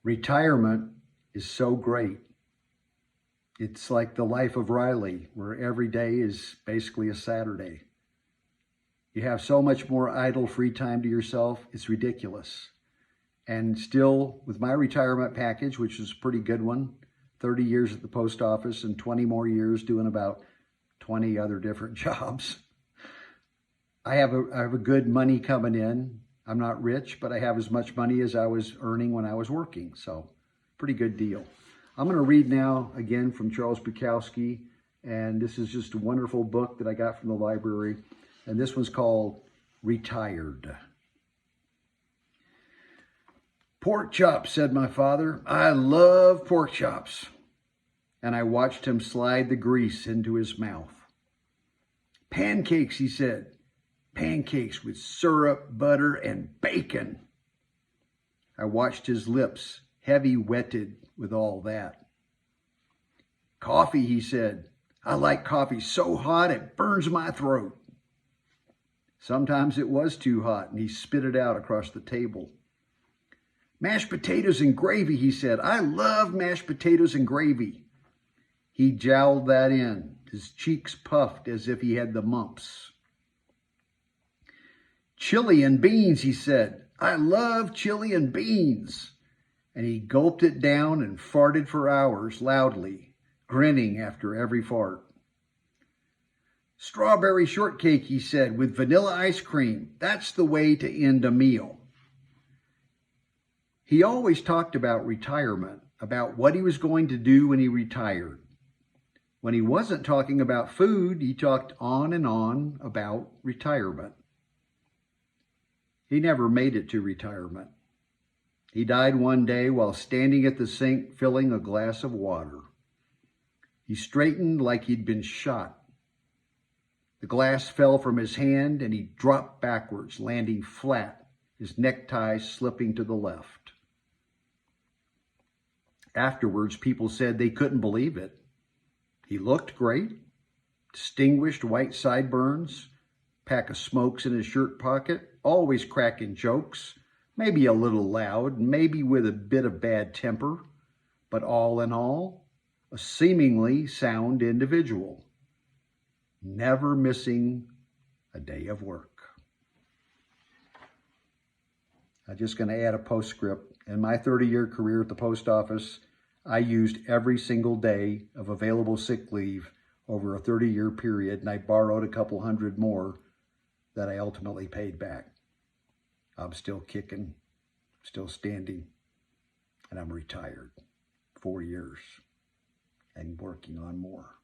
Retirement is so great. It's like the life of Riley, where every day is basically a Saturday. You have so much more idle free time to yourself, it's ridiculous. And still, with my retirement package, which is a pretty good one, 30 years at the post office and 20 more years doing about 20 other different jobs. I have a good money coming in. I'm not rich, but I have as much money as I was earning when I was working. So pretty good deal. I'm going to read now again from Charles Bukowski. And this is just a wonderful book that I got from the library. And this one's called Retired. "Pork chops," said my father. "I love pork chops." And I watched him slide the grease into his mouth. "Pancakes," he said. "Pancakes with syrup, butter, and bacon." I watched his lips, heavy wetted with all that. "Coffee," he said. "I like coffee so hot it burns my throat." Sometimes it was too hot, and he spit it out across the table. "Mashed potatoes and gravy," he said. "I love mashed potatoes and gravy." He jowled that in, his cheeks puffed as if he had the mumps. "Chili and beans," he said. "I love chili and beans." And he gulped it down and farted for hours loudly, grinning after every fart. "Strawberry shortcake," he said, "with vanilla ice cream. That's the way to end a meal." He always talked about retirement, about what he was going to do when he retired. When he wasn't talking about food, he talked on and on about retirement. He never made it to retirement. He died one day while standing at the sink filling a glass of water. He straightened like he'd been shot. The glass fell from his hand and he dropped backwards, landing flat, his necktie slipping to the left. Afterwards, people said they couldn't believe it. He looked great, distinguished white sideburns, pack of smokes in his shirt pocket, always cracking jokes, maybe a little loud, maybe with a bit of bad temper, but all in all, a seemingly sound individual, never missing a day of work. I'm just going to add a postscript. In my 30-year career at the post office, I used every single day of available sick leave over a 30-year period, and I borrowed a couple hundred more that I ultimately paid back. I'm still kicking, still standing, and I'm retired 4 years and working on more.